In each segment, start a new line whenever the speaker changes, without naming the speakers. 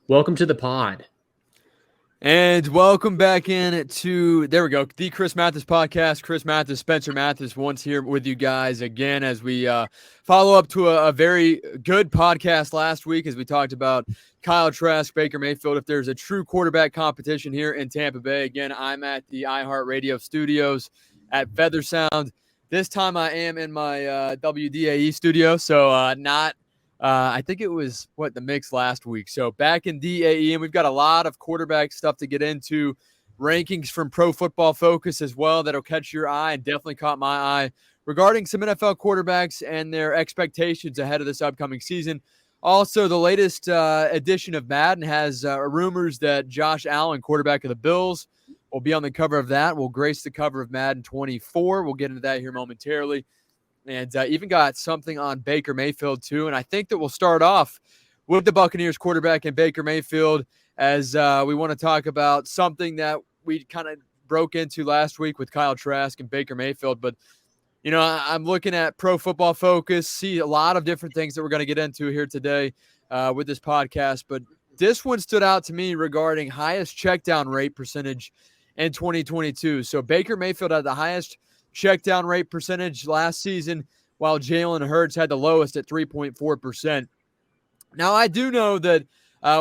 Welcome to the pod.
And welcome back in to, there we go, the Chris Mathis podcast. Chris Mathis, Spencer Mathis, once here with you guys again as we follow up to a very good podcast last week as we talked about Kyle Trask, Baker Mayfield. If there's a true quarterback competition here in Tampa Bay, again, I'm at the iHeartRadio studios at Feather Sound. This time I am in my WDAE studio, so not I think it was the mix last week. So back in DAE, and we've got a lot of quarterback stuff to get into. Rankings from Pro Football Focus as well that'll catch your eye and definitely caught my eye regarding some NFL quarterbacks and their expectations ahead of this upcoming season. Also, the latest edition of Madden has rumors that Josh Allen, quarterback of the Bills, will be on the cover of that. Will grace the cover of Madden 24. We'll get into that here momentarily. And even got something on Baker Mayfield, too. And I think that we'll start off with the Buccaneers quarterback and Baker Mayfield as we want to talk about something that we kind of broke into last week with Kyle Trask and Baker Mayfield. But, you know, I'm looking at Pro Football Focus, see a lot of different things that we're going to get into here today with this podcast. But this one stood out to me regarding highest checkdown rate percentage in 2022. So Baker Mayfield had the highest checkdown rate percentage last season, while Jalen Hurts had the lowest at 3.4%. Now, I do know that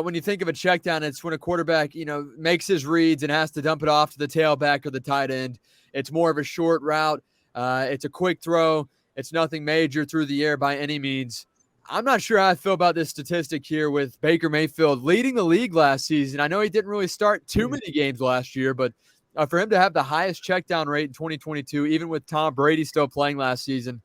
when you think of a checkdown, it's when a quarterback, makes his reads and has to dump it off to the tailback or the tight end. It's more of a short route. It's a quick throw. It's nothing major through the air by any means. I'm not sure how I feel about this statistic here with Baker Mayfield leading the league last season. I know he didn't really start too many games last year, but for him to have the highest checkdown rate in 2022, even with Tom Brady still playing last season,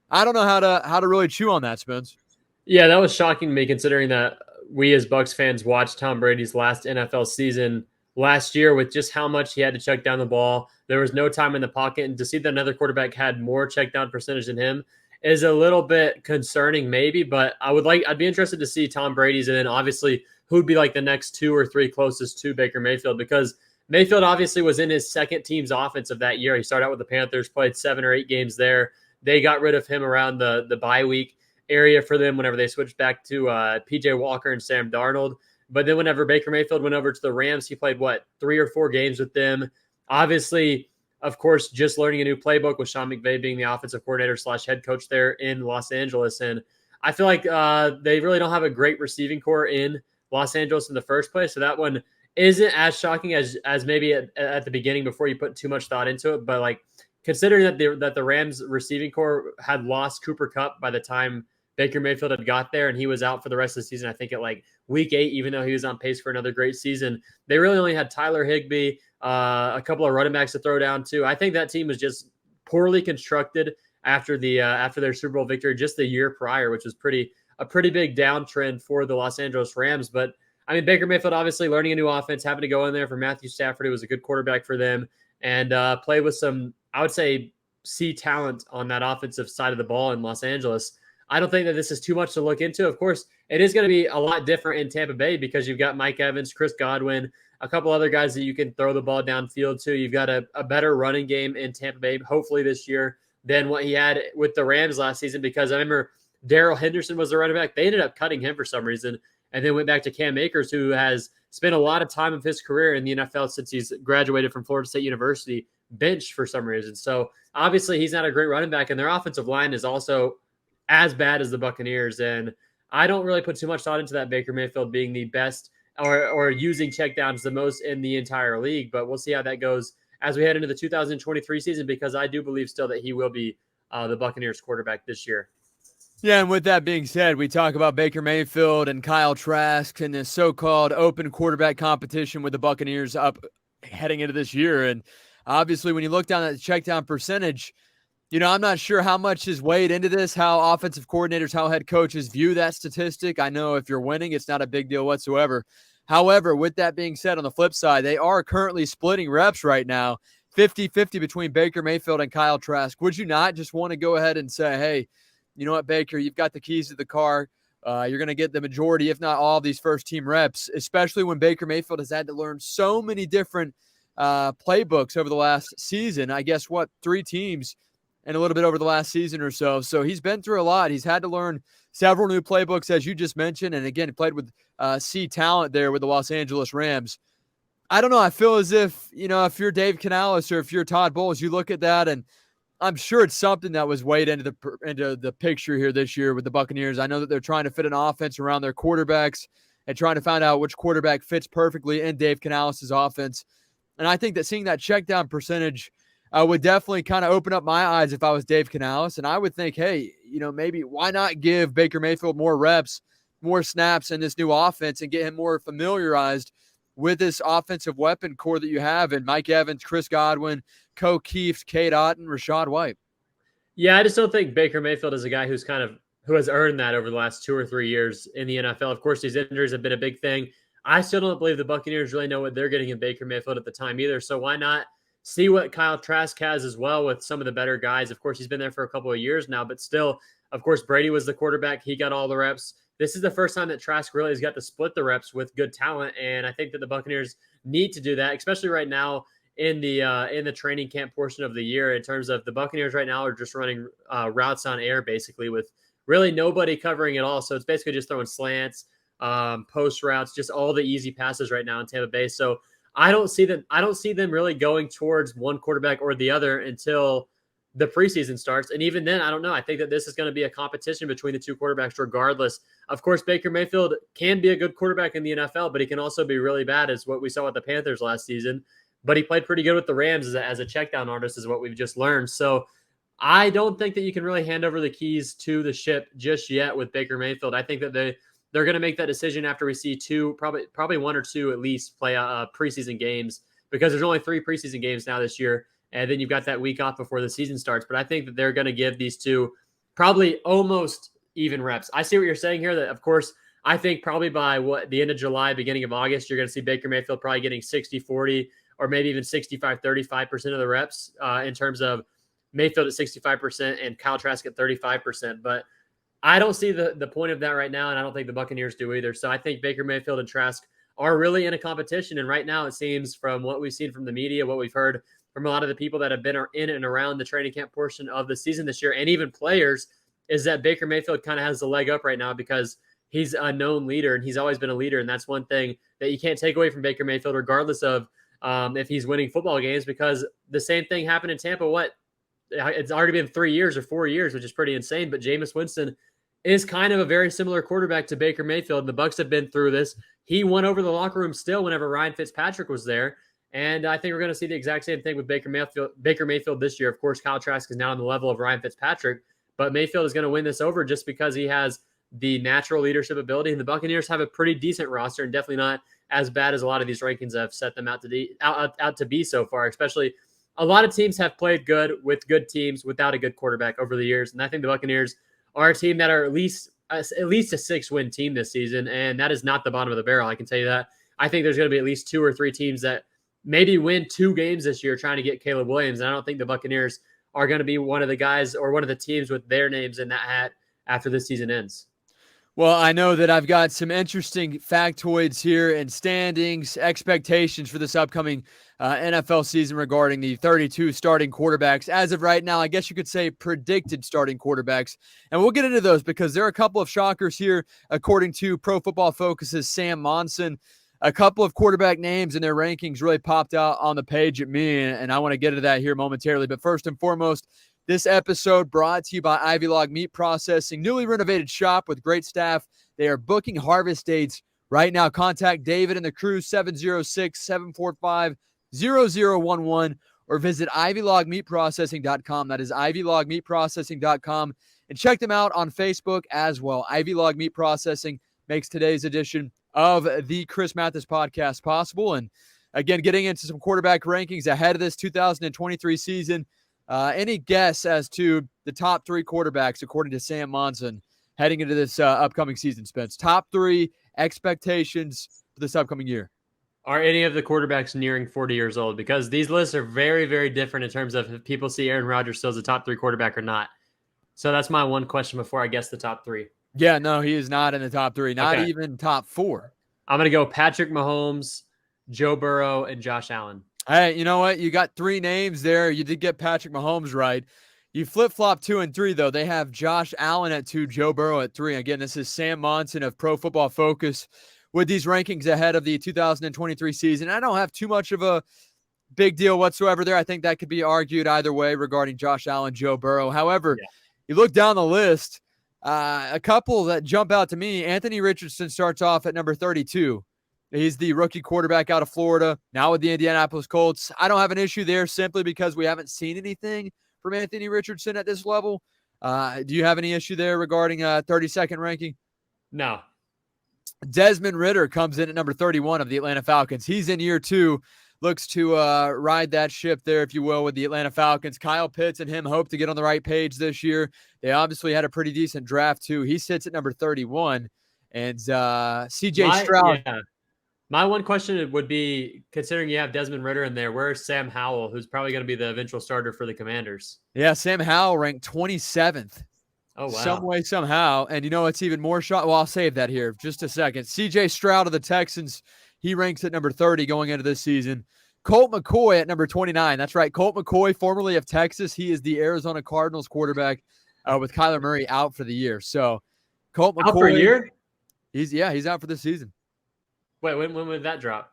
I don't know how to really chew on that, Spence.
Yeah, that was shocking to me considering that we as Bucs fans watched Tom Brady's last NFL season last year with just how much he had to check down the ball. There was no time in the pocket, and to see that another quarterback had more check down percentage than him is a little bit concerning maybe, but I'd be interested to see Tom Brady's and then obviously who'd be like the next two or three closest to Baker Mayfield, because Mayfield obviously was in his second team's offense of that year. He started out with the Panthers, played 7 or 8 games there. They got rid of him around the bye week area for them whenever they switched back to P.J. Walker and Sam Darnold. But then whenever Baker Mayfield went over to the Rams, he played, 3 or 4 games with them. Obviously, of course, just learning a new playbook with Sean McVay being the offensive coordinator / head coach there in Los Angeles. And I feel like they really don't have a great receiving core in Los Angeles in the first place. So that one isn't as shocking as maybe at the beginning before you put too much thought into it. But like considering that the Rams receiving core had lost Cooper Kupp by the time Baker Mayfield had got there and he was out for the rest of the season, I think at like week 8, even though he was on pace for another great season, they really only had Tyler Higbee, a couple of running backs to throw down too. I think that team was just poorly constructed after their Super Bowl victory just the year prior, which was a pretty big downtrend for the Los Angeles Rams. But I mean, Baker Mayfield obviously learning a new offense, having to go in there for Matthew Stafford, who was a good quarterback for them, and play with some, I would say, C talent on that offensive side of the ball in Los Angeles. I don't think that this is too much to look into. Of course, it is going to be a lot different in Tampa Bay because you've got Mike Evans, Chris Godwin, a couple other guys that you can throw the ball downfield to. You've got a better running game in Tampa Bay, hopefully this year, than what he had with the Rams last season, because I remember Darrell Henderson was the running back. They ended up cutting him for some reason and then went back to Cam Akers, who has spent a lot of time of his career in the NFL since he's graduated from Florida State University, benched for some reason. So obviously he's not a great running back, and their offensive line is also as bad as the Buccaneers. And I don't really put too much thought into that Baker Mayfield being the best or using checkdowns the most in the entire league, but we'll see how that goes as we head into the 2023 season, because I do believe still that he will be the Buccaneers quarterback this year.
Yeah, and with that being said, we talk about Baker Mayfield and Kyle Trask and this so-called open quarterback competition with the Buccaneers up heading into this year. And obviously, when you look down at the checkdown percentage, I'm not sure how much is weighed into this, how offensive coordinators, how head coaches view that statistic. I know if you're winning, it's not a big deal whatsoever. However, with that being said, on the flip side, they are currently splitting reps right now, 50-50 between Baker Mayfield and Kyle Trask. Would you not just want to go ahead and say, hey, you know what, Baker, you've got the keys to the car. You're going to get the majority, if not all, of these first-team reps, especially when Baker Mayfield has had to learn so many different playbooks over the last season. I guess, 3 teams and a little bit over the last season or so. So he's been through a lot. He's had to learn several new playbooks, as you just mentioned. And again, played with C talent there with the Los Angeles Rams. I don't know. I feel as if, if you're Dave Canales or if you're Todd Bowles, you look at that, and I'm sure it's something that was weighed into the picture here this year with the Buccaneers. I know that they're trying to fit an offense around their quarterbacks and trying to find out which quarterback fits perfectly in Dave Canales' offense. And I think that seeing that check down percentage would definitely kind of open up my eyes if I was Dave Canales. And I would think, hey, maybe why not give Baker Mayfield more reps, more snaps in this new offense and get him more familiarized with this offensive weapon core that you have in Mike Evans, Chris Godwin, Ko Kieft, Cade Otton, Rachaad White.
Yeah, I just don't think Baker Mayfield is a guy who has earned that over the last 2 or 3 years in the NFL. Of course, these injuries have been a big thing. I still don't believe the Buccaneers really know what they're getting in Baker Mayfield at the time either. So why not see what Kyle Trask has as well with some of the better guys? Of course, he's been there for a couple of years now, but still, of course, Brady was the quarterback. He got all the reps. This is the first time that Trask really has got to split the reps with good talent, and I think that the Buccaneers need to do that, especially right now in the training camp portion of the year. In terms of the Buccaneers right now are just running routes on air basically with really nobody covering at all. So it's basically just throwing slants, post routes, just all the easy passes right now in Tampa Bay. So I don't see them really going towards one quarterback or the other until the preseason starts. And even then, I don't know. I think that this is going to be a competition between the two quarterbacks regardless. Of course, Baker Mayfield can be a good quarterback in the NFL, but he can also be really bad, as what we saw with the Panthers last season. But he played pretty good with the Rams as a check down artist, is what we've just learned. So I don't think that you can really hand over the keys to the ship just yet with Baker Mayfield. I think that they're going to make that decision after we see probably one or two at least play preseason games, because there's only 3 preseason games now this year. And then you've got that week off before the season starts. But I think that they're going to give these two probably almost even reps. I see what you're saying here, that, of course, I think probably by the end of July, beginning of August, you're going to see Baker Mayfield probably getting 60-40 or maybe even 65-35% of the reps in terms of Mayfield at 65% and Kyle Trask at 35%. But I don't see the point of that right now, and I don't think the Buccaneers do either. So I think Baker Mayfield and Trask are really in a competition. And right now it seems, from what we've seen from the media, what we've heard from a lot of the people that have been in and around the training camp portion of the season this year, and even players, is that Baker Mayfield kind of has the leg up right now because he's a known leader and he's always been a leader. And that's one thing that you can't take away from Baker Mayfield, regardless of if he's winning football games, because the same thing happened in Tampa. It's already been 3 years or 4 years, which is pretty insane. But Jameis Winston is kind of a very similar quarterback to Baker Mayfield. The Bucs have been through this. He won over the locker room still whenever Ryan Fitzpatrick was there. And I think we're going to see the exact same thing with Baker Mayfield this year. Of course, Kyle Trask is now on the level of Ryan Fitzpatrick, but Mayfield is going to win this over just because he has the natural leadership ability. And the Buccaneers have a pretty decent roster, and definitely not as bad as a lot of these rankings have set them out to be so far. Especially, a lot of teams have played good with good teams without a good quarterback over the years. And I think the Buccaneers are a team that are at least a 6-win team this season. And that is not the bottom of the barrel. I can tell you that. I think there's going to be at least 2 or 3 teams that maybe win 2 games this year trying to get Caleb Williams. And I don't think the Buccaneers are going to be one of the guys or one of the teams with their names in that hat after this season ends.
Well, I know that I've got some interesting factoids here and standings, expectations for this upcoming NFL season regarding the 32 starting quarterbacks. As of right now, I guess you could say predicted starting quarterbacks. And we'll get into those because there are a couple of shockers here, according to Pro Football Focus's Sam Monson. A couple of quarterback names and their rankings really popped out on the page at me, and I want to get into that here momentarily. But first and foremost, this episode brought to you by Ivy Log Meat Processing, newly renovated shop with great staff. They are booking harvest dates right now. Contact David and the crew, 706-745-0011, or visit ivylogmeatprocessing.com. That is ivylogmeatprocessing.com. And check them out on Facebook as well. Ivy Log Meat Processing makes today's edition of the Chris Mathis podcast possible. And again, getting into some quarterback rankings ahead of this 2023 season. Any guess as to the top 3 quarterbacks, according to Sam Monson, heading into this upcoming season, Spence? Top 3 expectations for this upcoming year.
Are any of the quarterbacks nearing 40 years old? Because these lists are very, very different in terms of if people see Aaron Rodgers still as a top 3 quarterback or not. So that's my one question before I guess the top 3.
Yeah, no, he is not in the top 3, not even top 4.
I'm going to go Patrick Mahomes, Joe Burrow, and Josh Allen.
Hey, you know what? You got 3 names there. You did get Patrick Mahomes right. You flip-flop 2 and 3, though. They have Josh Allen at 2, Joe Burrow at 3. Again, this is Sam Monson of Pro Football Focus with these rankings ahead of the 2023 season. I don't have too much of a big deal whatsoever there. I think that could be argued either way regarding Josh Allen, Joe Burrow. However, you look down the list, a couple that jump out to me. Anthony Richardson starts off at number 32. He's the rookie quarterback out of Florida, now with the Indianapolis Colts. I don't have an issue there simply because we haven't seen anything from Anthony Richardson at this level. Do you have any issue there regarding 32nd ranking?
No.
Desmond Ridder comes in at number 31 of the Atlanta Falcons. He's in year 2. Looks to ride that ship there, if you will, with the Atlanta Falcons. Kyle Pitts and him hope to get on the right page this year. They obviously had a pretty decent draft, too. He sits at number 31. And C.J. Stroud.
Yeah. My one question would be, considering you have Desmond Ridder in there, where's Sam Howell, who's probably going to be the eventual starter for the Commanders?
Yeah, Sam Howell ranked 27th.
Oh, wow.
Some way, somehow. And you know what's even more shot? Well, I'll save that here just a second. C.J. Stroud of the Texans, he ranks at number 30 going into this season. Colt McCoy at number 29. That's right. Colt McCoy, formerly of Texas. He is the Arizona Cardinals quarterback with Kyler Murray out for the year. So Colt McCoy.
Out for a year?
He's out for the season.
Wait, when would that drop?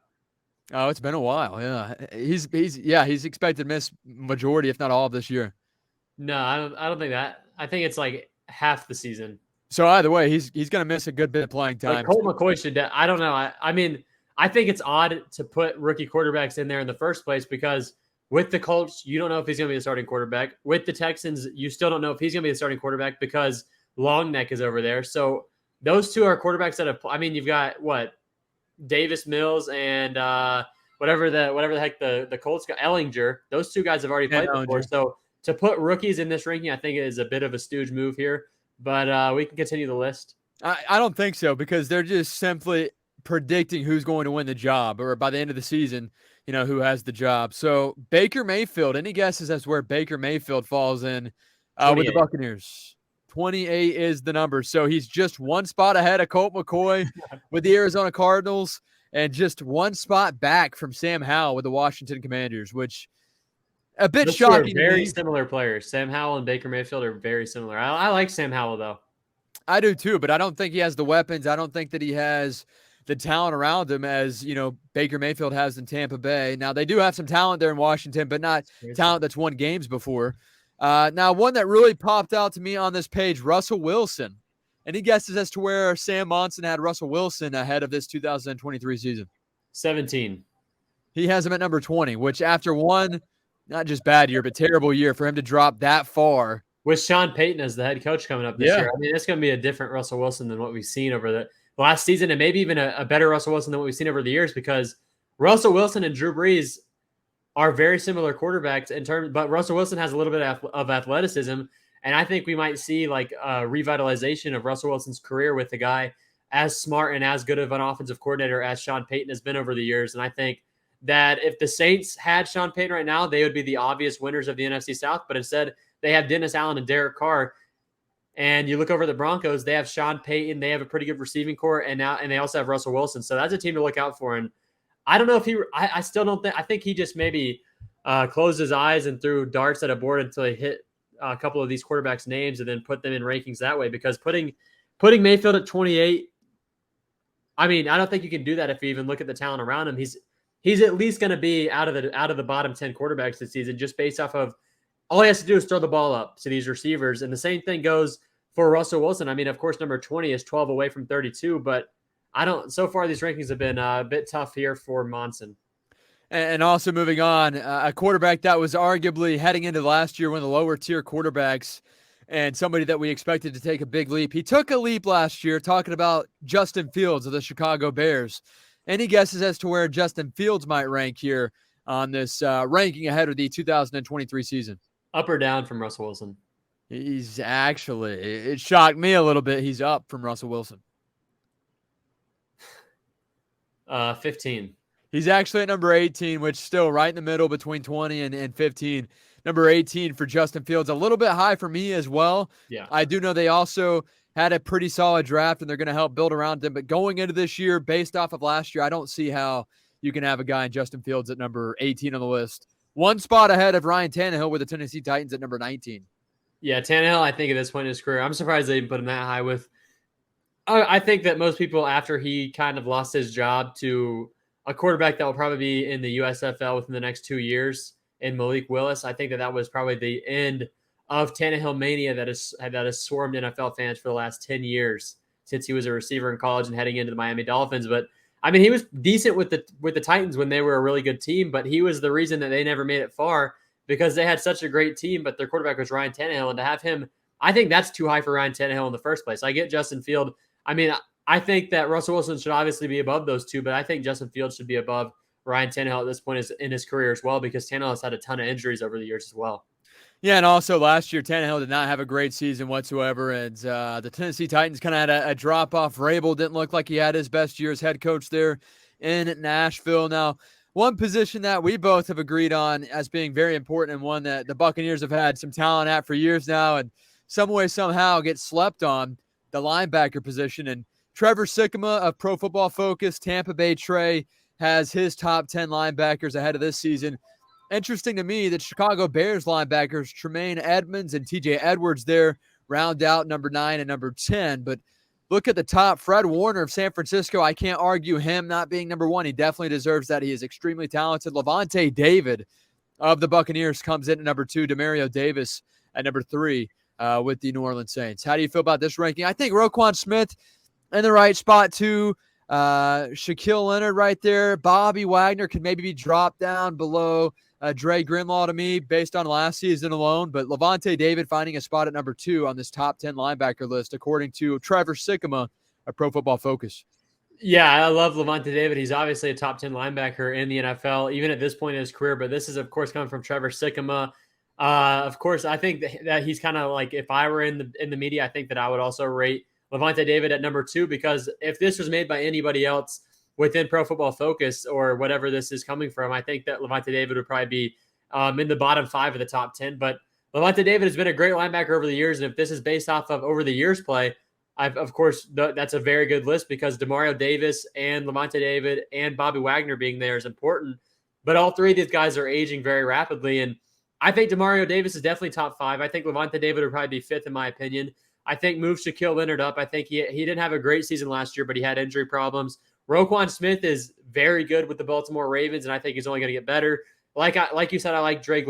Oh, it's been a while. Yeah. He's expected to miss majority, if not all of this year.
No, I don't think that. I think it's like half the season.
So either way, he's going to miss a good bit of playing time.
Like Colt McCoy should. I don't know. I mean, I think it's odd to put rookie quarterbacks in there in the first place because with the Colts, you don't know if he's going to be the starting quarterback. With the Texans, you still don't know if he's going to be the starting quarterback because Longneck is over there. So those two are quarterbacks that have. I mean, you've got what? Davis Mills and whatever the heck the Colts got, Ellinger. Those two guys have already played before. So to put rookies in this ranking, I think is a bit of a stooge move here. But we can continue the list.
I don't think so because they're just simply predicting who's going to win the job or by the end of the season, who has the job. So Baker Mayfield, any guesses as to where Baker Mayfield falls in with the Buccaneers? 28 is the number. So he's just one spot ahead of Colt McCoy with the Arizona Cardinals and just one spot back from Sam Howell with the Washington Commanders, which a bit shocking.
Very similar players. Sam Howell and Baker Mayfield are very similar. I like Sam Howell, though.
I do, too, but I don't think he has the weapons. I don't think that he has the talent around him as, Baker Mayfield has in Tampa Bay. Now, they do have some talent there in Washington, but not talent that's won games before. Now, one that really popped out to me on this page, Russell Wilson. Any guesses as to where Sam Monson had Russell Wilson ahead of this 2023 season?
17.
He has him at number 20, which after one, not just bad year, but terrible year for him to drop that far.
With Sean Payton as the head coach coming up this year. I mean, it's going to be a different Russell Wilson than what we've seen over the last season and maybe even a better Russell Wilson than what we've seen over the years because Russell Wilson and Drew Brees are very similar quarterbacks in terms, but Russell Wilson has a little bit of athleticism, and I think we might see like a revitalization of Russell Wilson's career with a guy as smart and as good of an offensive coordinator as Sean Payton has been over the years. And I think that if the Saints had Sean Payton right now, they would be the obvious winners of the NFC South, but instead they have Dennis Allen and Derek Carr. And you look over the Broncos, they have Sean Payton, they have a pretty good receiving core, and they also have Russell Wilson. So that's a team to look out for. And I don't know if I still don't think, I think he just maybe closed his eyes and threw darts at a board until he hit a couple of these quarterbacks' names and then put them in rankings that way. Because putting Mayfield at 28, I mean, I don't think you can do that if you even look at the talent around him. He's at least going to be out of the bottom 10 quarterbacks this season just based off of all he has to do is throw the ball up to these receivers. And the same thing goes for Russell Wilson. I mean, of course, number 20 is 12 away from 32, but so far these rankings have been a bit tough here for Monson.
And also moving on, a quarterback that was arguably heading into last year one of the lower tier quarterbacks and somebody that we expected to take a big leap. He took a leap last year talking about Justin Fields of the Chicago Bears. Any guesses as to where Justin Fields might rank here on this ranking ahead of the 2023 season?
Up or down from Russell Wilson?
He's actually, it shocked me a little bit. He's up from Russell Wilson.
15.
He's actually at number 18, which still right in the middle between 20 and 15. Number 18 for Justin Fields, a little bit high for me as well.
Yeah.
I do know they also had a pretty solid draft, and they're going to help build around him. But going into this year, based off of last year, I don't see how you can have a guy in Justin Fields at number 18 on the list. One spot ahead of Ryan Tannehill with the Tennessee Titans at number 19.
Yeah, Tannehill, I think at this point in his career, I'm surprised they didn't put him that high with. I think that most people, after he kind of lost his job to a quarterback that will probably be in the USFL within the next 2 years in Malik Willis, I think that was probably the end of Tannehill mania that has swarmed NFL fans for the last 10 years since he was a receiver in college and heading into the Miami Dolphins. But I mean, he was decent with the Titans when they were a really good team, but he was the reason that they never made it far because they had such a great team, but their quarterback was Ryan Tannehill, and to have him, I think that's too high for Ryan Tannehill in the first place. I get Justin Field. I mean, I think that Russell Wilson should obviously be above those two, but I think Justin Fields should be above Ryan Tannehill at this point in his career as well, because Tannehill has had a ton of injuries over the years as well.
Yeah, and also last year, Tannehill did not have a great season whatsoever, and the Tennessee Titans kind of had a drop-off. Vrabel didn't look like he had his best year as head coach there in Nashville. Now, one position that we both have agreed on as being very important and one that the Buccaneers have had some talent at for years now and some way, somehow gets slept on, the linebacker position. And Trevor Sikkema of Pro Football Focus, Tampa Bay Trey, has his top 10 linebackers ahead of this season. Interesting to me that Chicago Bears linebackers Tremaine Edmonds and TJ Edwards there round out number 9 and number 10. But look at the top, Fred Warner of San Francisco. I can't argue him not being number 1. He definitely deserves that. He is extremely talented. Levante David of the Buccaneers comes in at number 2. Demario Davis at number 3 with the New Orleans Saints. How do you feel about this ranking? I think Roquan Smith in the right spot too. Shaquille Leonard right there. Bobby Wagner could maybe be dropped down below Dre Greenlaw to me based on last season alone, but Levante David finding a spot at number 2 on this top 10 linebacker list, according to Trevor Sikkema of Pro Football Focus.
Yeah, I love Levante David. He's obviously a top 10 linebacker in the NFL, even at this point in his career. But this is, of course, coming from Trevor Sikkema. Of course, I think that he's kind of like, if I were in the media, I think that I would also rate Levante David at number 2, because if this was made by anybody else within Pro Football Focus or whatever this is coming from, I think that Levante David would probably be in the bottom 5 of the top 10. But Levante David has been a great linebacker over the years, and if this is based off of over the years play, of course, that's a very good list, because Demario Davis and Levante David and Bobby Wagner being there is important. But all three of these guys are aging very rapidly, and I think Demario Davis is definitely top 5. I think Levante David would probably be 5th in my opinion. I think move Shaquille Leonard up. I think he didn't have a great season last year, but he had injury problems. Roquan Smith is very good with the Baltimore Ravens, and I think he's only going to get better. Like you said, I like Dre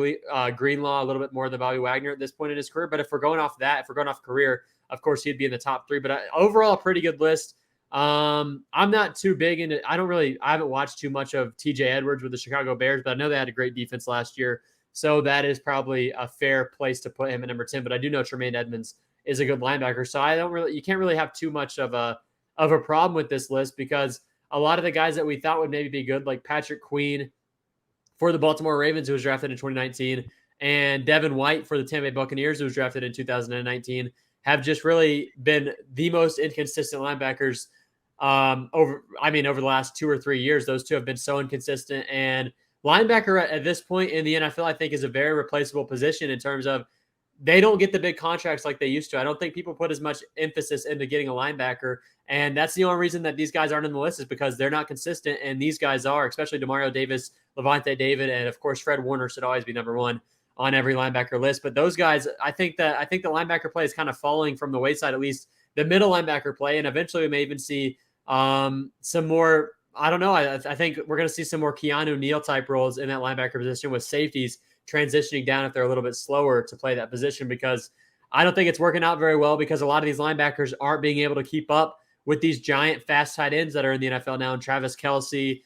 Greenlaw a little bit more than Bobby Wagner at this point in his career. But if we're going off that, if we're going off career, of course he'd be in the top 3. But overall, a pretty good list. I'm not too big into. I haven't watched too much of TJ Edwards with the Chicago Bears, but I know they had a great defense last year, so that is probably a fair place to put him at number 10. But I do know Tremaine Edmonds is a good linebacker, so you can't really have too much of a problem with this list, because a lot of the guys that we thought would maybe be good, like Patrick Queen for the Baltimore Ravens, who was drafted in 2019, and Devin White for the Tampa Bay Buccaneers, who was drafted in 2019, have just really been the most inconsistent linebackers over the last 2 or 3 years. Those two have been so inconsistent, and linebacker at this point in the NFL, I think, is a very replaceable position in terms of they don't get the big contracts like they used to. I don't think people put as much emphasis into getting a linebacker, and that's the only reason that these guys aren't in the list, is because they're not consistent, and these guys are, especially Demario Davis, Levante David, and of course Fred Warner should always be number 1 on every linebacker list. But those guys, I think the linebacker play is kind of falling from the wayside, at least the middle linebacker play, and eventually we may even see some more. I don't know. I think we're going to see some more Keanu Neal type roles in that linebacker position, with safeties transitioning down if they're a little bit slower to play that position, because I don't think it's working out very well, because a lot of these linebackers aren't being able to keep up with these giant fast tight ends that are in the NFL now, and Travis Kelce,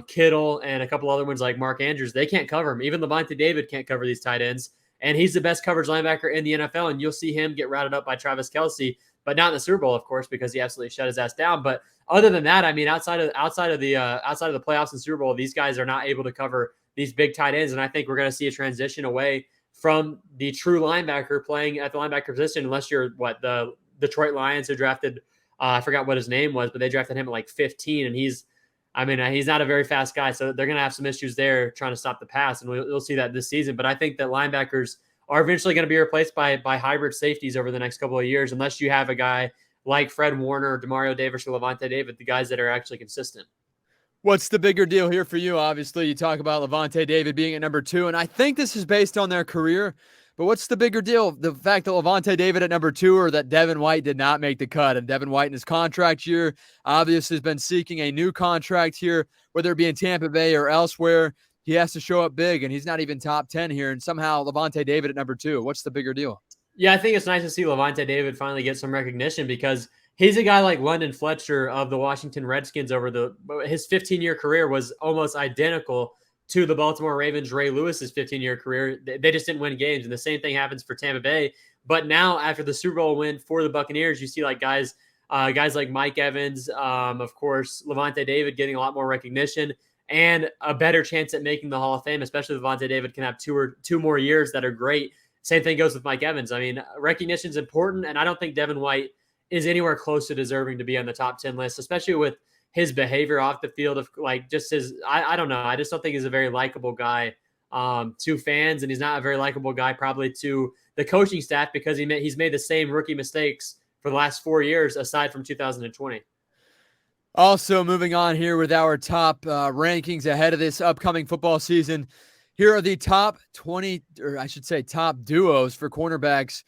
Kittle, and a couple other ones like Mark Andrews. They can't cover him. Even Levante David can't cover these tight ends, and he's the best coverage linebacker in the NFL, and you'll see him get routed up by Travis Kelce, but not in the Super Bowl, of course, because he absolutely shut his ass down. But other than that, I mean, outside of the playoffs and Super Bowl, these guys are not able to cover these big tight ends, and I think we're going to see a transition away from the true linebacker playing at the linebacker position, unless you're the Detroit Lions, who drafted I forgot what his name was, but they drafted him at like 15, and he's not a very fast guy, so they're going to have some issues there trying to stop the pass, and we'll see that this season. But I think that linebackers are eventually going to be replaced by hybrid safeties over the next couple of years, unless you have a guy like Fred Warner, Demario Davis, or Levante David, the guys that are actually consistent.
What's the bigger deal here for you? Obviously, you talk about Levante David being at number 2, and I think this is based on their career, But what's the bigger deal? The fact that Lavonte David at number 2 or that Devin White did not make the cut? And Devin White in his contract year obviously has been seeking a new contract here, whether it be in Tampa Bay or elsewhere. He has to show up big, and he's not even top 10 here. And somehow Lavonte David at number 2. What's the bigger deal?
Yeah, I think it's nice to see Lavonte David finally get some recognition because he's a guy like London Fletcher of the Washington Redskins his 15-year career was almost identical to the Baltimore Ravens Ray Lewis's 15-year career. They just didn't win games, and the same thing happens for Tampa Bay. But now after the Super Bowl win for the Buccaneers, you see like guys like Mike Evans, of course, Lavonte David getting a lot more recognition and a better chance at making the Hall of Fame, especially if Lavonte David can have two more years that are great. Same thing goes with Mike Evans. I mean, recognition is important, and I don't think Devin White is anywhere close to deserving to be on the top 10 list, especially with his behavior off the field of like just his, I don't know. I just don't think he's a very likable guy to fans, and he's not a very likable guy probably to the coaching staff because he's made the same rookie mistakes for the last 4 years aside from 2020.
Also, moving on here with our top rankings ahead of this upcoming football season. Here are the top 20, or I should say top duos for cornerbacks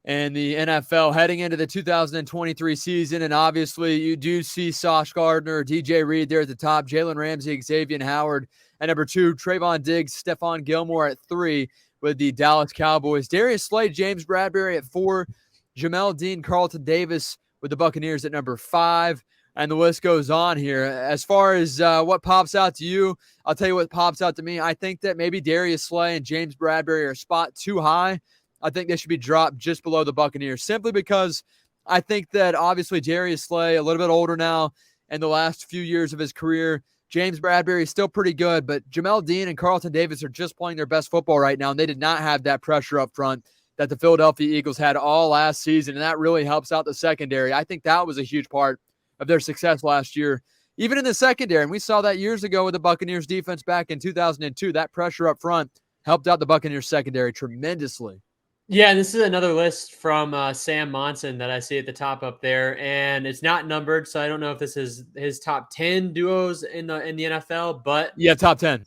in the NFL heading into the 2023 season. And obviously, you do see Sauce Gardner, DJ Reed there at the top, Jalen Ramsey, Xavier Howard at number 2, Trayvon Diggs, Stephon Gilmore at 3 with the Dallas Cowboys, Darius Slay, James Bradbury at 4, Jamel Dean, Carlton Davis with the Buccaneers at number 5. And the list goes on here. As far as what pops out to you, I'll tell you what pops out to me. I think that maybe Darius Slay and James Bradbury are a spot too high. I think they should be dropped just below the Buccaneers simply because I think that obviously Darius Slay, a little bit older now in the last few years of his career. James Bradbury is still pretty good, but Jamel Dean and Carlton Davis are just playing their best football right now, and they did not have that pressure up front that the Philadelphia Eagles had all last season, and that really helps out the secondary. I think that was a huge part of their success last year, even in the secondary. And we saw that years ago with the Buccaneers defense back in 2002. That pressure up front helped out the Buccaneers secondary tremendously.
Yeah, this is another list from Sam Monson that I see at the top up there, and it's not numbered, so I don't know if this is his top 10 duos in the NFL. But
yeah, top 10.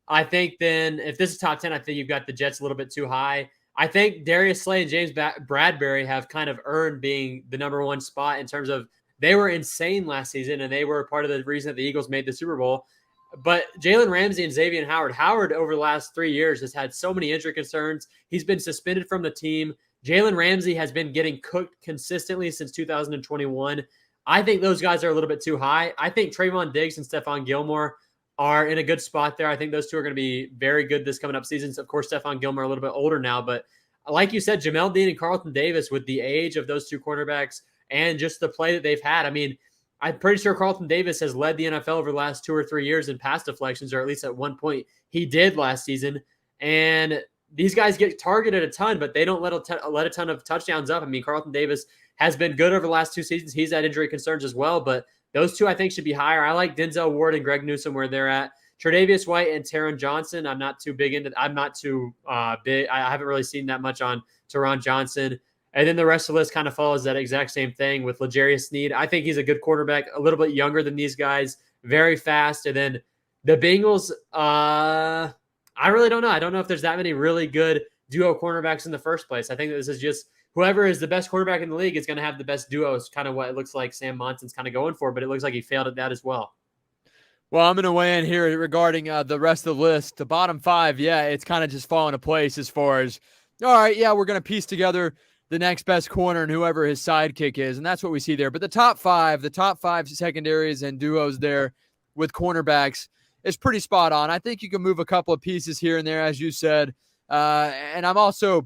I think then if this is top 10, I think you've got the Jets a little bit too high. I think Darius Slay and James Bradbury have kind of earned being the number 1 spot in terms of they were insane last season, and they were part of the reason that the Eagles made the Super Bowl. But Jalen Ramsey and Xavier Howard over the last 3 years has had so many injury concerns. He's been suspended from the team. Jalen Ramsey has been getting cooked consistently since 2021. I think those guys are a little bit too high. I think Trayvon Diggs and Stephon Gilmore are in a good spot there. I think those two are going to be very good this coming up seasons. Of course, Stephon Gilmore a little bit older now, but like you said, Jamel Dean and Carlton Davis with the age of those two cornerbacks and just the play that they've had. I mean, I'm pretty sure Carlton Davis has led the NFL over the last 2 or 3 years in pass deflections, or at least at one point he did last season. And these guys get targeted a ton, but they don't let a ton of touchdowns up. I mean, Carlton Davis has been good over the last 2 seasons. He's had injury concerns as well, but those two I think should be higher. I like Denzel Ward and Greg Newsome where they're at. Tre'Davious White and Taron Johnson, I'm not too big. I haven't really seen that much on Taron Johnson. And then the rest of the list kind of follows that exact same thing with L'Jarius Sneed. I think he's a good quarterback, a little bit younger than these guys, very fast. And then the Bengals, I really don't know. I don't know if there's that many really good duo cornerbacks in the first place. I think this is just whoever is the best quarterback in the league is going to have the best duos, kind of what it looks like Sam Monson's kind of going for, but it looks like he failed at that as well.
Well, I'm going to weigh in here regarding the rest of the list. The bottom 5, yeah, it's kind of just falling into place as far as, all right, yeah, we're going to piece together the next best corner and whoever his sidekick is, and that's what we see there. But the top 5 secondaries and duos there with cornerbacks is pretty spot on. I think you can move a couple of pieces here and there, as you said. And I'm also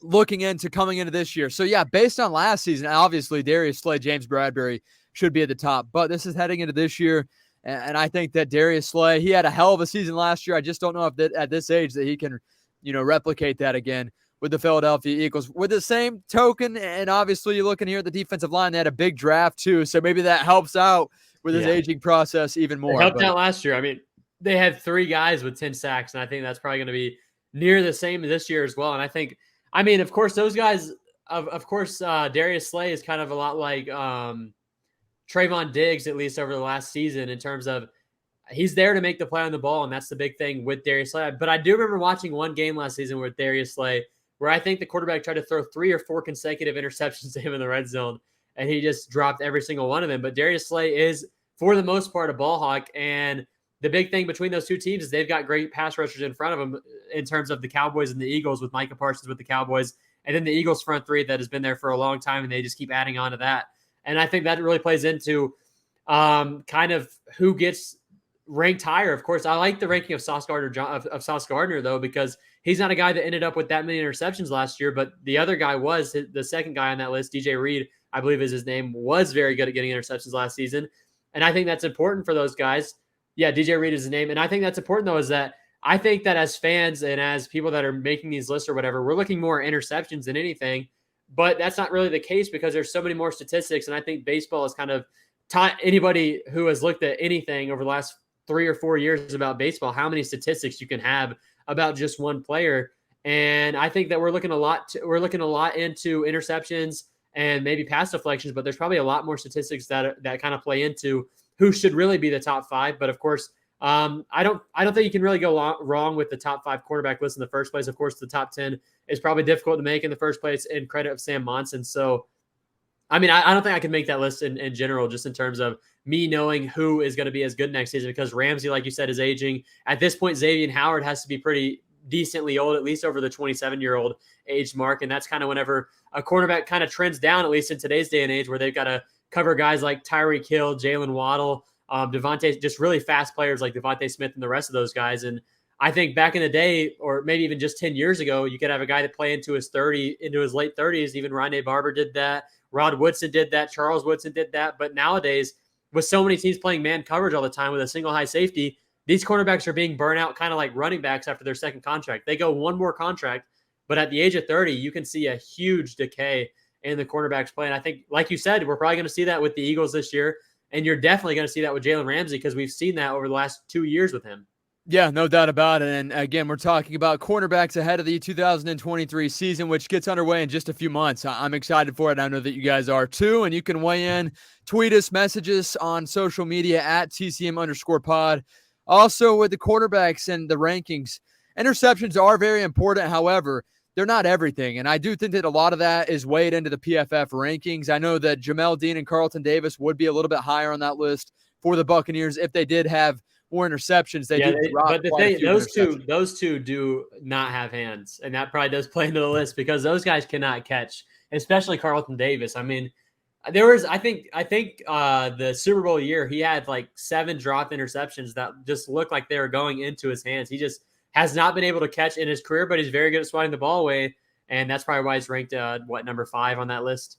looking into coming into this year. So, yeah, based on last season, obviously Darius Slay, James Bradbury should be at the top. But this is heading into this year, and I think that Darius Slay, he had a hell of a season last year. I just don't know if at this age that he can, replicate that again with the Philadelphia Eagles. With the same token, and obviously you're looking here at the defensive line, they had a big draft too, so maybe that helps out with his aging process even more.
It helped out last year. I mean, they had 3 guys with 10 sacks, and I think that's probably going to be near the same this year as well. And I think, of course, those guys, Darius Slay is kind of a lot like Trayvon Diggs, at least over the last season, in terms of he's there to make the play on the ball, and that's the big thing with Darius Slay. But I do remember watching one game last season with Darius Slay where I think the quarterback tried to throw 3 or 4 consecutive interceptions to him in the red zone, and he just dropped every single one of them. But Darius Slay is, for the most part, a ball hawk, and the big thing between those two teams is they've got great pass rushers in front of them in terms of the Cowboys and the Eagles, with Micah Parsons with the Cowboys, and then the Eagles front three that has been there for a long time, and they just keep adding on to that. And I think that really plays into kind of who gets ranked higher. Of course, I like the ranking of Sauce Gardner, though, because he's not a guy that ended up with that many interceptions last year, but the other guy was the second guy on that list, DJ Reed, I believe is his name, was very good at getting interceptions last season. And I think that's important for those guys. Yeah, DJ Reed is his name. And I think that's important, though, is that I think that as fans and as people that are making these lists or whatever, we're looking more at interceptions than anything. But that's not really the case because there's so many more statistics. And I think baseball has kind of taught anybody who has looked at anything over the last 3 or 4 years about baseball how many statistics you can have about just one player. And I think that we're looking a lot into interceptions and maybe pass deflections, but there's probably a lot more statistics that kind of play into who should really be the top 5. But of course, I don't think you can really go wrong with the top 5 quarterback list in the first place. Of course, the top 10 is probably difficult to make in the first place in credit of Sam Monson. So, I mean, I don't think I can make that list in general, just in terms of me knowing who is going to be as good next season, because Ramsey, like you said, is aging. At this point, Xavier Howard has to be pretty decently old, at least over the 27-year-old age mark. And that's kind of whenever a quarterback kind of trends down, at least in today's day and age, where they've got to cover guys like Tyreek Hill, Jalen Waddle, Devontae, just really fast players like Devontae Smith and the rest of those guys. And I think back in the day, or maybe even just 10 years ago, you could have a guy that play into his late 30s. Even Rondé Barber did that. Rod Woodson did that. Charles Woodson did that. But nowadays, with so many teams playing man coverage all the time with a single high safety, these quarterbacks are being burnt out kind of like running backs after their second contract. They go one more contract, but at the age of 30, you can see a huge decay in the quarterbacks play. And I think, like you said, we're probably going to see that with the Eagles this year. And you're definitely going to see that with Jalen Ramsey because we've seen that over the last 2 years with him.
Yeah, no doubt about it. And again, we're talking about cornerbacks ahead of the 2023 season, which gets underway in just a few months. I'm excited for it. I know that you guys are too. And you can weigh in, tweet us, message us on social media at TCM_pod. Also, with the quarterbacks and the rankings, interceptions are very important. However, they're not everything. And I do think that a lot of that is weighed into the PFF rankings. I know that Jamel Dean and Carlton Davis would be a little bit higher on that list for the Buccaneers if they did have more interceptions.
Those two do not have hands, and that probably does play into the list because those guys cannot catch, especially Carlton Davis. I mean, there was, I think the Super Bowl year, he had like 7 dropped interceptions that just looked like they were going into his hands. He just has not been able to catch in his career, but he's very good at swatting the ball away, and that's probably why he's ranked number 5 on that list.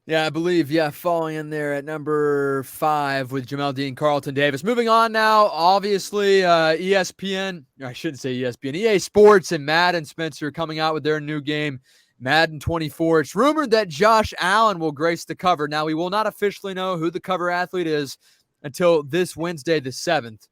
Yeah, I believe, falling in there at number 5 with Jamel Dean, Carlton Davis. Moving on now, obviously, ESPN, I shouldn't say ESPN, EA Sports and Madden, Spencer, coming out with their new game, Madden 24. It's rumored that Josh Allen will grace the cover. Now, we will not officially know who the cover athlete is until this Wednesday, the 7th.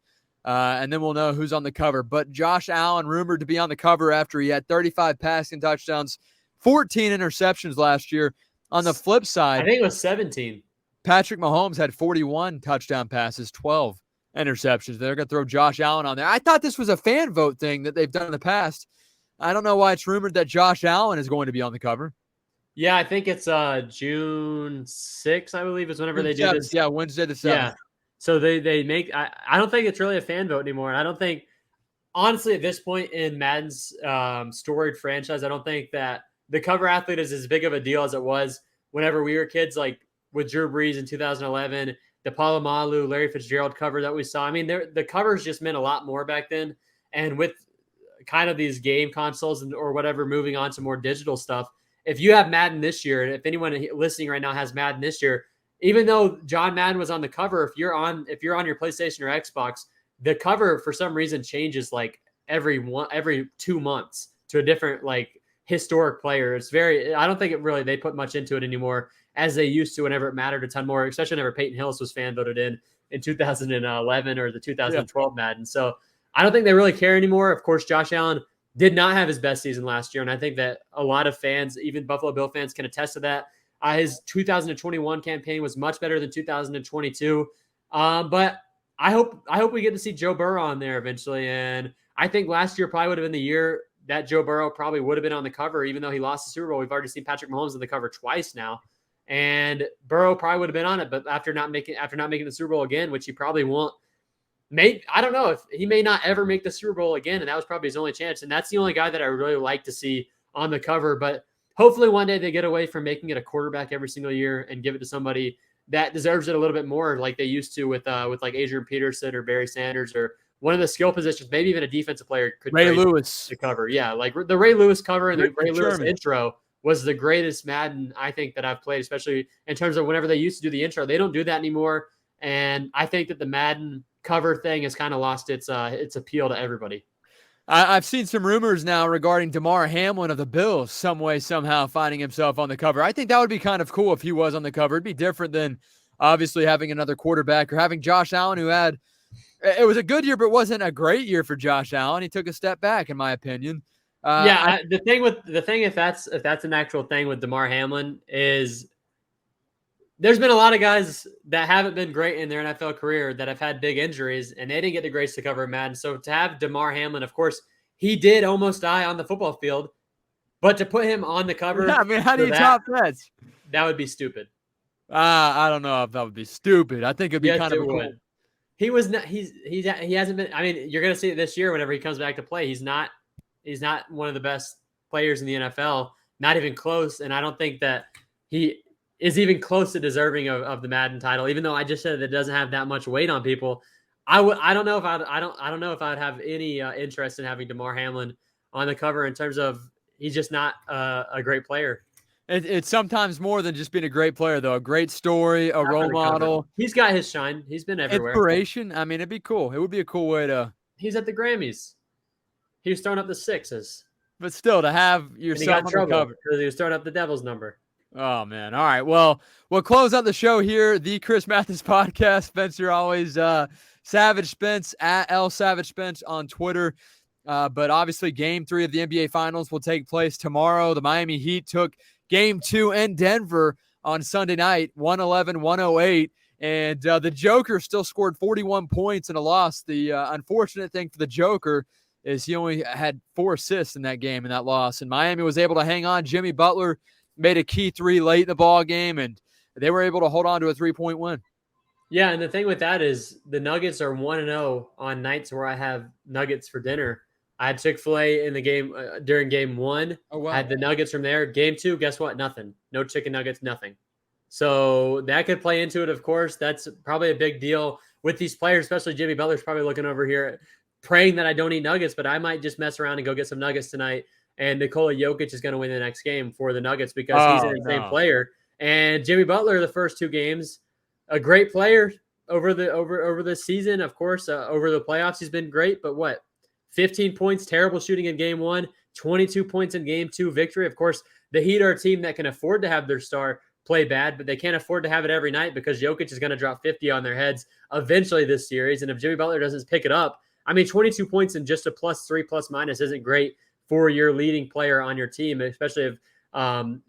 And then we'll know who's on the cover. But Josh Allen rumored to be on the cover after he had 35 passing touchdowns, 14 interceptions last year. On the flip side,
I think it was 17.
Patrick Mahomes had 41 touchdown passes, 12 interceptions. They're going to throw Josh Allen on there. I thought this was a fan vote thing that they've done in the past. I don't know why it's rumored that Josh Allen is going to be on the cover.
Yeah, I think it's June 6th, I believe, is whenever they do this.
Yeah, Wednesday the 7th.
Yeah. So they make – I don't think it's really a fan vote anymore. And I don't think – honestly, at this point in Madden's storied franchise, I don't think that the cover athlete is as big of a deal as it was whenever we were kids, like with Drew Brees in 2011, the Palomalu, Larry Fitzgerald cover that we saw. I mean, the covers just meant a lot more back then. And with kind of these game consoles or whatever moving on to more digital stuff, if you have Madden this year, and if anyone listening right now has Madden this year, even though John Madden was on the cover, if you're on your PlayStation or Xbox, the cover for some reason changes like every 2 months to a different like historic player. It's I don't think they put much into it anymore as they used to whenever it mattered a ton more, especially whenever Peyton Hillis was fan voted in 2011 or the 2012 Madden. So I don't think they really care anymore. Of course, Josh Allen did not have his best season last year. And I think that a lot of fans, even Buffalo Bill fans, can attest to that. His 2021 campaign was much better than 2022. But I hope we get to see Joe Burrow on there eventually. And I think last year probably would have been the year that Joe Burrow probably would have been on the cover, even though he lost the Super Bowl. We've already seen Patrick Mahomes on the cover twice now, and Burrow probably would have been on it. But after not making the Super Bowl again, which he probably won't, I don't know if he may not ever make the Super Bowl again, and that was probably his only chance. And that's the only guy that I really like to see on the cover. But hopefully one day they get away from making it a quarterback every single year and give it to somebody that deserves it a little bit more, like they used to with like Adrian Peterson or Barry Sanders or one of the skill positions. Maybe even a defensive player could
Ray Lewis
the cover. Yeah, like the Ray Lewis cover and the Ray Lewis
Sherman
intro was the greatest Madden I think that I've played, especially in terms of whenever they used to do the intro. They don't do that anymore, and I think that the Madden cover thing has kind of lost its appeal to everybody.
I've seen some rumors now regarding Damar Hamlin of the Bills some way, somehow finding himself on the cover. I think that would be kind of cool if he was on the cover. It'd be different than obviously having another quarterback or having Josh Allen, who it was a good year, but it wasn't a great year for Josh Allen. He took a step back, in my opinion.
The thing, if that's an actual thing with Damar Hamlin, is there's been a lot of guys that haven't been great in their NFL career that have had big injuries, and they didn't get the grace to cover Madden. So to have Damar Hamlin, of course, he did almost die on the football field, but to put him on the cover,
yeah, I mean, how do you top that?
That would be stupid.
I don't know if that would be stupid. I think it'd be kind of cool.
He was not. He hasn't been. I mean, you're going to see it this year whenever he comes back to play. He's not one of the best players in the NFL. Not even close. And I don't think that he is even close to deserving of the Madden title. Even though I just said that it doesn't have that much weight on people, I don't know if I'd have any interest in having Damar Hamlin on the cover in terms of he's just not a great player.
It's sometimes more than just being a great player, though. A great story, a role model.
He's got his shine. He's been everywhere.
Inspiration. I mean, it'd be cool. It would be a cool way to.
He's at the Grammys. He was throwing up the sixes.
But still, to have yourself on the cover.
Because he was throwing up the Devil's number.
Oh, man. All right. Well, we'll close out the show here. The Chris Mathis Podcast. Spencer always Savage Spence at L Savage Spence on Twitter. But obviously, Game 3 of the NBA Finals will take place tomorrow. The Miami Heat took Game 2 in Denver on Sunday night, 111-108. And the Joker still scored 41 points in a loss. The unfortunate thing for the Joker is he only had 4 assists in that game in that loss. And Miami was able to hang on. Jimmy Butler made a key 3 late in the ball game, and they were able to hold on to a 3-point win.
Yeah, and the thing with that is the Nuggets are 1-0 on nights where I have nuggets for dinner. I had Chick-fil-A in the game during Game 1.
Oh, wow.
I had the nuggets from there. Game 2, guess what? Nothing. No chicken nuggets, nothing. So that could play into it, of course. That's probably a big deal with these players, especially Jimmy Butler's probably looking over here praying that I don't eat nuggets, but I might just mess around and go get some nuggets tonight. And Nikola Jokic is going to win the next game for the Nuggets because he's an insane player. And Jimmy Butler, the first 2 games, a great player over the season, of course. Over the playoffs, he's been great. But what? 15 points, terrible shooting in Game 1, 22 points in Game 2 victory. Of course, the Heat are a team that can afford to have their star play bad, but they can't afford to have it every night because Jokic is going to drop 50 on their heads eventually this series. And if Jimmy Butler doesn't pick it up, I mean, 22 points and just a +3 ± isn't great for your leading player on your team, especially if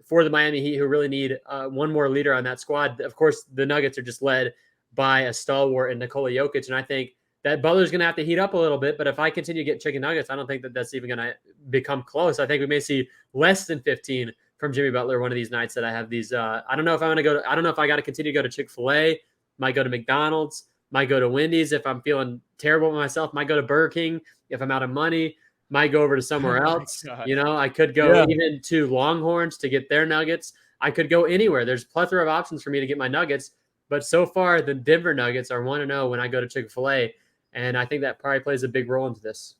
for the Miami Heat, who really need one more leader on that squad. Of course, the Nuggets are just led by a stalwart in Nikola Jokic, and I think that Butler's going to have to heat up a little bit. But if I continue to get chicken nuggets, I don't think that that's even going to become close. I think we may see less than 15 from Jimmy Butler one of these nights that I have these. I don't know if I don't know if I got to continue to go to Chick-fil-A, might go to McDonald's, might go to Wendy's if I'm feeling terrible with myself, might go to Burger King if I'm out of money, might go over to somewhere else. I could go even to Longhorns to get their nuggets. I could go anywhere. There's a plethora of options for me to get my nuggets. But so far, the Denver Nuggets are 1-0 when I go to Chick-fil-A. And I think that probably plays a big role into this.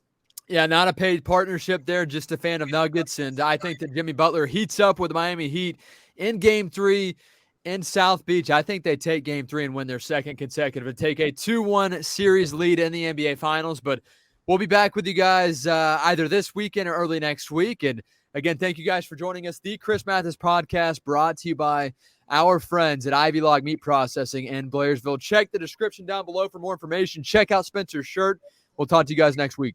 Yeah, not a paid partnership there, just a fan of Nuggets. And I think that Jimmy Butler heats up with the Miami Heat in Game 3 in South Beach. I think they take Game 3 and win their second consecutive and take a 2-1 series lead in the NBA Finals. But we'll be back with you guys either this weekend or early next week. And again, thank you guys for joining us. The Chris Mathis Podcast brought to you by our friends at Ivy Log Meat Processing in Blairsville. Check the description down below for more information. Check out Spencer's shirt. We'll talk to you guys next week.